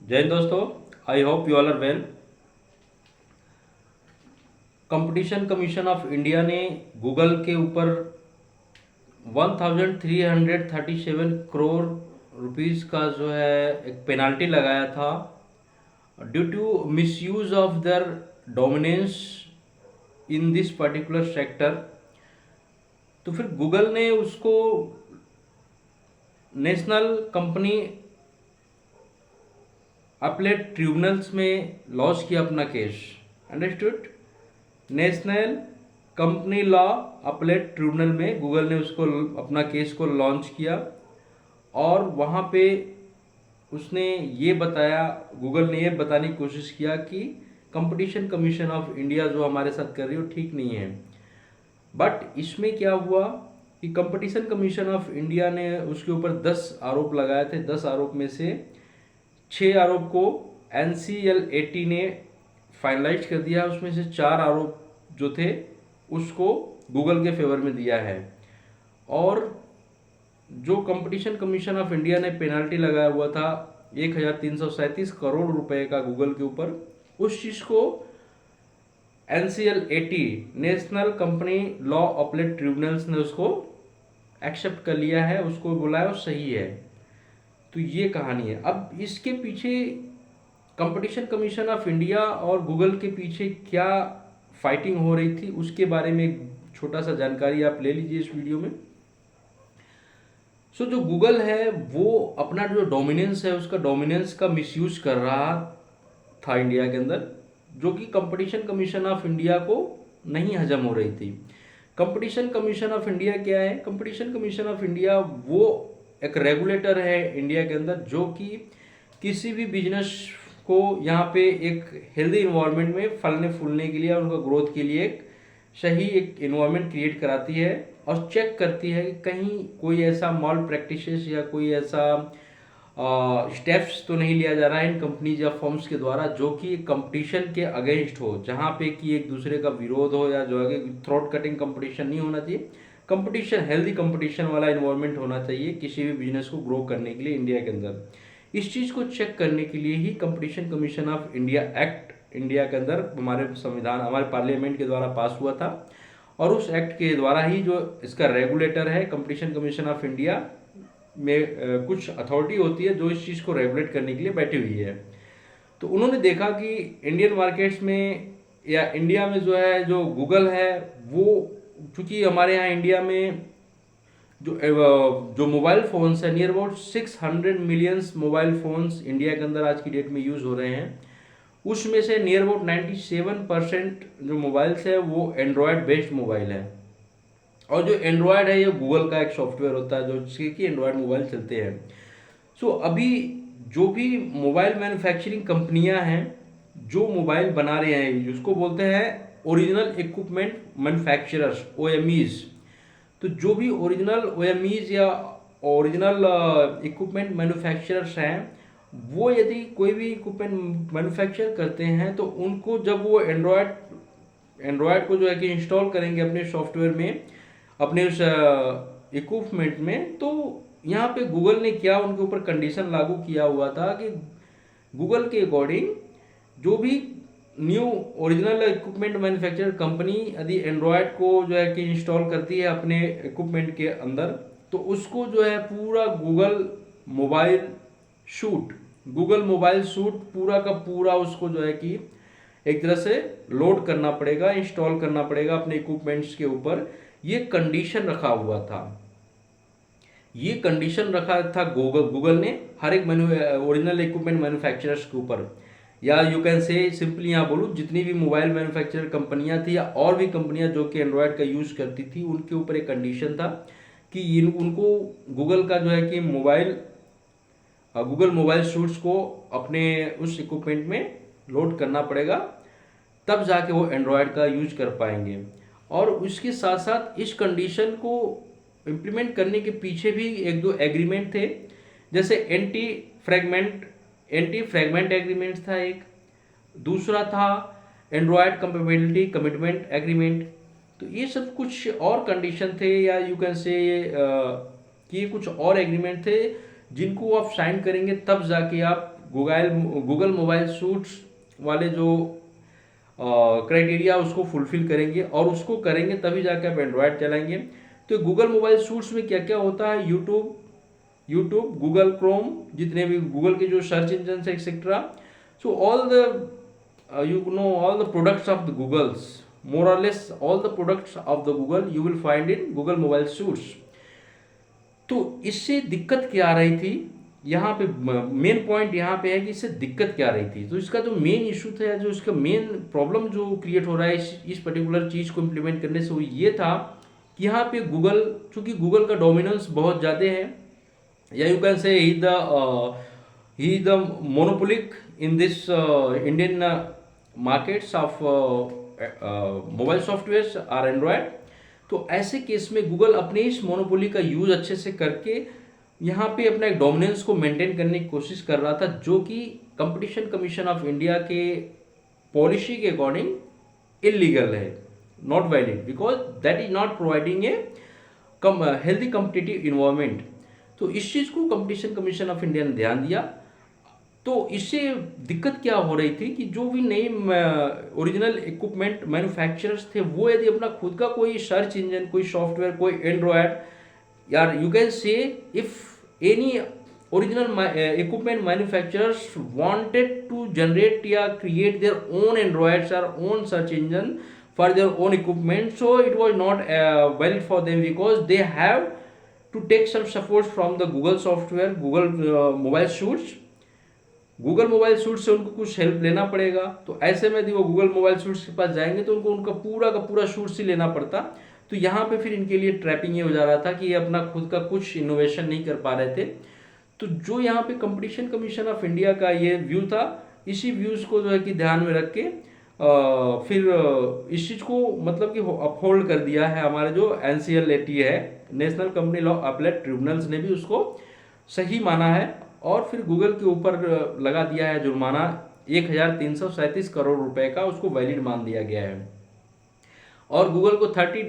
जय हिंद दोस्तों, I hope you all are well. Competition commission of India ने गूगल के ऊपर 1337 करोड़ रुपीस का जो है एक पेनाल्टी लगाया था due to misuse of their dominance in this particular sector. तो फिर गूगल ने उसको नेशनल कंपनी अपलेट ट्रिब्यूनल्स में लॉन्च किया अपना केस। Understood? National company law appellate tribunal में गूगल ने उसको अपना केस को लॉन्च किया और वहाँ पे उसने ये बताया, गूगल ने ये बताने की कोशिश किया कि कंपटीशन कमीशन ऑफ इंडिया जो हमारे साथ कर रही है वो ठीक नहीं है। बट इसमें क्या हुआ कि कंपटीशन कमीशन ऑफ इंडिया ने उसके ऊपर 10 आरोप लगाए थे। 10 आरोप में से 6 आरोप को NCLAT ने फाइनलाइज कर दिया। उसमें से 4 आरोप जो थे उसको गूगल के फेवर में दिया है। और जो कंपटीशन कमीशन ऑफ इंडिया ने पेनाल्टी लगाया हुआ था 1337 करोड़ रुपए का गूगल के ऊपर, उस चीज को NCLAT नेशनल कंपनी लॉ अपलेट ट्रिब्यूनल्स ने उसको एक्सेप्ट कर लिया है, उसको बोला है वो सही है। तो ये कहानी है। अब इसके पीछे कंपटीशन कमीशन ऑफ इंडिया और गूगल के पीछे क्या फाइटिंग हो रही थी उसके बारे में एक छोटा सा जानकारी आप ले लीजिए इस वीडियो में। जो गूगल है वो अपना जो डोमिनेंस है उसका डोमिनेंस का मिसयूज कर रहा था इंडिया के अंदर, जो कि कंपटीशन कमीशन ऑफ इंडिया को नहीं हजम हो रही थी। कंपटीशन कमीशन ऑफ इंडिया क्या है? कंपटीशन कमीशन ऑफ इंडिया वो एक रेगुलेटर है इंडिया के अंदर जो कि किसी भी बिजनेस को यहाँ पे एक हेल्दी इन्वायरमेंट में फलने फूलने के लिए और उनका ग्रोथ के लिए एक सही एक इन्वायरमेंट क्रिएट कराती है और चेक करती है कि कहीं कोई ऐसा मॉल प्रैक्टिसेस या कोई ऐसा स्टेप्स तो नहीं लिया जा रहा है इन कंपनीज या फर्म्स के द्वारा जो कि कंपटीशन के अगेंस्ट हो, जहाँ पे कि एक दूसरे का विरोध हो या जो है थ्रोट कटिंग कंपटीशन नहीं होना चाहिए। कंपटीशन हेल्दी कंपटीशन वाला इन्वायरमेंट होना चाहिए किसी भी बिजनेस को ग्रो करने के लिए इंडिया के अंदर। इस चीज़ को चेक करने के लिए ही Competition commission of India Act India के अंदर हमारे संविधान हमारे पार्लियामेंट के द्वारा पास हुआ था और उस एक्ट के द्वारा ही जो इसका रेगुलेटर है कंपटीशन कमीशन ऑफ इंडिया में कुछ अथॉरिटी होती है जो इस चीज़ को रेगुलेट करने के लिए बैठी हुई है। तो उन्होंने देखा कि इंडियन मार्केट्स में या इंडिया में जो है जो गूगल है वो चूंकि हमारे यहाँ इंडिया में जो मोबाइल फ़ोन्स है near about 600 millions mobile phones India के अंदर आज की डेट में यूज़ हो रहे हैं। उसमें से नियर अबाउट 97% जो मोबाइल्स है वो एंड्रॉयड बेस्ड मोबाइल है। और जो एंड्रॉयड है ये गूगल का एक सॉफ्टवेयर होता है जो जिसके कि एंड्रॉयड मोबाइल चलते हैं। अभी जो भी मोबाइल मैन्युफैक्चरिंग कंपनियां हैं जो मोबाइल बना रहे हैं जिसको बोलते हैं ओरिजिनल इक्विपमेंट मैन्युफैक्चरर्स OEMs। तो जो भी ओरिजिनल OEMs या ओरिजिनल इक्विपमेंट मैन्युफैक्चरर्स हैं वो यदि कोई भी इक्विपमेंट मैन्युफैक्चर करते हैं तो उनको जब वो एंड्रॉयड को जो है कि इंस्टॉल करेंगे अपने सॉफ्टवेयर में अपने उस इक्विपमेंट में, तो यहाँ पे गूगल ने क्या उनके ऊपर कंडीशन लागू किया हुआ था कि गूगल के अकॉर्डिंग जो भी new original equipment manufacturer company यदि एंड्रॉयड को जो है कि इंस्टॉल करती है अपने इक्विपमेंट के अंदर तो उसको जो है पूरा गूगल मोबाइल सूट पूरा का पूरा उसको जो है कि एक तरह से लोड करना पड़ेगा, इंस्टॉल करना पड़ेगा अपने इक्विपमेंट्स के ऊपर। ये कंडीशन रखा हुआ था। ये कंडीशन रखा था गूगल ने हर एक ओरिजिनल इक्विपमेंट मैन्युफैक्चरर्स के ऊपर, या यू कैन से सिंपली यहाँ बोलूँ जितनी भी मोबाइल मैन्युफैक्चरर कंपनियां थी या और भी कंपनियां जो कि एंड्रॉयड का यूज करती थी उनके ऊपर एक कंडीशन था कि उनको गूगल का जो है कि गूगल मोबाइल सूट्स को अपने उस इक्विपमेंट में लोड करना पड़ेगा, तब जाके वो एंड्रॉयड का यूज कर पाएंगे। और उसके साथ साथ इस कंडीशन को इम्प्लीमेंट करने के पीछे भी एक दो एग्रीमेंट थे, जैसे एंटी फ्रैगमेंट एग्रीमेंट था एक, दूसरा था एंड्रॉयड कंपेटिबिलिटी कमिटमेंट एग्रीमेंट। तो ये सब कुछ और कंडीशन थे या यू कैन से कि ये कुछ और एग्रीमेंट थे जिनको आप साइन करेंगे तब जाके आप गूगल मोबाइल सूट्स वाले जो क्राइटेरिया उसको फुलफिल करेंगे, और उसको करेंगे तभी जाके आप एंड्रॉयड चलाएंगे। तो गूगल मोबाइल सूट्स में क्या क्या होता है, यूट्यूब, गूगल क्रोम, जितने भी गूगल के जो सर्च इंजन है etcetera, so all the all the products of the Googles, more or less all the products of the Google you will find in Google Mobile Suites। तो इससे दिक्कत क्या आ रही थी, यहाँ पे मेन पॉइंट यहाँ पे है कि इससे दिक्कत क्या आ रही थी। तो इसका जो मेन इशू था, जो इसका मेन प्रॉब्लम जो क्रिएट हो रहा है इस पर्टिकुलर चीज़ को इम्प्लीमेंट करने से, वो ये था कि यहाँ पे गूगल, चूंकि गूगल का डोमिनेंस बहुत ज़्यादा है, या यू कैन से he is the monopolic in this Indian markets of mobile softwares or Android। तो ऐसे केस में गूगल अपने इस मोनोपोली का यूज अच्छे से करके यहाँ पे अपना एक डोमिनेंस को मेंटेन करने की कोशिश कर रहा था, जो कि कंपटीशन कमीशन ऑफ इंडिया के पॉलिसी के अकॉर्डिंग इलीगल है, not valid, because that is not providing a healthy competitive environment. तो इस चीज़ को कंपटीशन कमीशन ऑफ इंडिया ने ध्यान दिया। तो इससे दिक्कत क्या हो रही थी कि जो भी नए ओरिजिनल इक्विपमेंट मैन्युफैक्चरर्स थे, वो यदि अपना खुद का कोई सर्च इंजन, कोई सॉफ्टवेयर, कोई एंड्रॉयड, यार you can say if any original equipment manufacturers wanted to generate या क्रिएट देयर ओन एंड्रॉयड्स और own search engine for their own equipment, so it was not valid for them, because they have to take some support from the Google software, Google mobile suites. Google mobile suite से उनको कुछ help लेना पड़ेगा। तो ऐसे में यदि वो गूगल मोबाइल सूट्स के पास जाएंगे तो उनको उनका पूरा का पूरा सूट्स ही लेना पड़ता। तो यहाँ पे फिर इनके लिए ट्रैपिंग ये हो जा रहा था कि ये अपना खुद का कुछ इनोवेशन नहीं कर पा रहे थे। तो जो यहाँ पे कंपटीशन कमीशन ऑफ इंडिया का ये व्यू था, इसी व्यूज को जो है कि ध्यान में रख के फिर इस चीज़ को मतलब कि अपहोल्ड कर दिया है हमारे जो NCLAT है, national company law appellate tribunals ने भी उसको सही माना है, और फिर गूगल के ऊपर लगा दिया है जुर्माना 1337 करोड़ रुपए का, उसको वैलिड मान दिया गया है। और गूगल को 30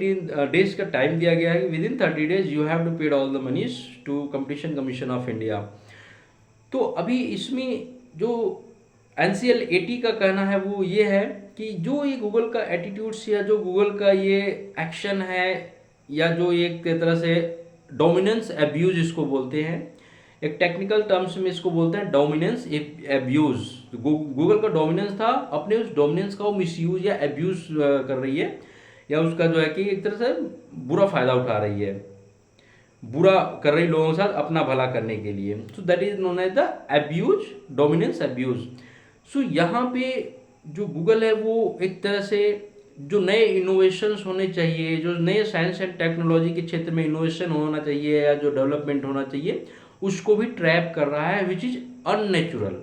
डेज का टाइम दिया गया है कि within 30 days you have to paid all the moneys to competition commission of India. तो अभी इसमें जो NCLAT का कहना है वो ये है कि जो ये गूगल का एटीट्यूड्स या जो गूगल का ये एक्शन है, या जो एक तरह से डोमिनेंस एब्यूज इसको बोलते हैं, एक टेक्निकल टर्म्स में इसको बोलते हैं डोमिनेंस एब्यूज। गूगल का डोमिनेंस था, अपने उस डोमिनेंस का वो मिसयूज या एब्यूज कर रही है, या उसका जो है कि एक तरह से बुरा फायदा उठा रही है, बुरा कर रही लोगों के साथ अपना भला करने के लिए। So that is known as the abuse, dominance abuse. सो यहाँ पे जो गूगल है वो एक तरह से जो नए इनोवेशंस होने चाहिए, जो नए साइंस एंड टेक्नोलॉजी के क्षेत्र में इनोवेशन होना चाहिए या जो डेवलपमेंट होना चाहिए, उसको भी ट्रैप कर रहा है, which is unnatural.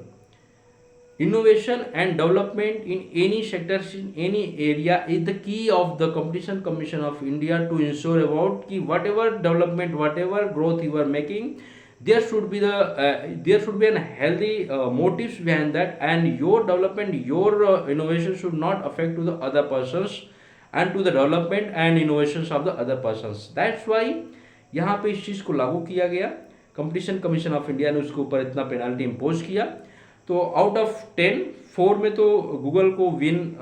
Innovation and development in any sector, in any area is the key of the Competition commission of India to ensure about कि whatever development, whatever growth you are making, there should be an healthy motives behind that, and your development, your innovation should not affect to the other persons and to the development and innovations of the other persons। that's why यहाँ पे इस चीज़ को लागू किया गया। Competition commission of India ने उसके ऊपर इतना पेनाल्टी इम्पोज किया। तो आउट ऑफ 10, 4 में तो गूगल को विन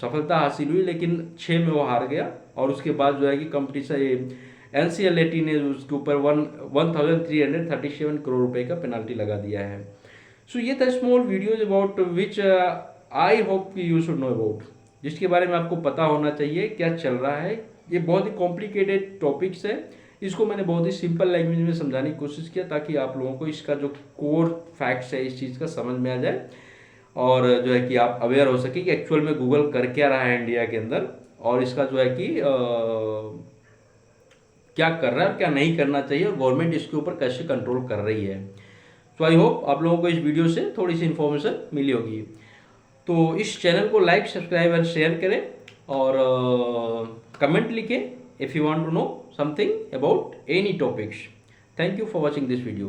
सफलता हासिल हुई, लेकिन 6 में वो हार गया, और उसके बाद जो है कि कंपटीशन NCLAT ने उसके ऊपर 1337 करोड़ रुपए का पेनाल्टी लगा दिया है। सो ये था small videos about which I hope you should know about, जिसके बारे में आपको पता होना चाहिए क्या चल रहा है। ये बहुत ही कॉम्प्लिकेटेड टॉपिक्स है, इसको मैंने बहुत ही सिंपल लैंग्वेज में समझाने की कोशिश किया ताकि आप लोगों को इसका जो कोर फैक्ट्स है इस चीज़ का समझ में आ जाए, और जो है कि आप अवेयर हो सके कि एक्चुअल में गूगल कर क्या रहा है इंडिया के अंदर, और इसका जो है कि क्या कर रहा है और क्या नहीं करना चाहिए, और गवर्नमेंट इसके ऊपर कैसे कंट्रोल कर रही है। तो आई होप आप लोगों को इस वीडियो से थोड़ी सी इन्फॉर्मेशन मिली होगी। तो इस चैनल को लाइक, सब्सक्राइब और शेयर करें, और कमेंट लिखें if you want to know something about any topics. Thank you for watching this video.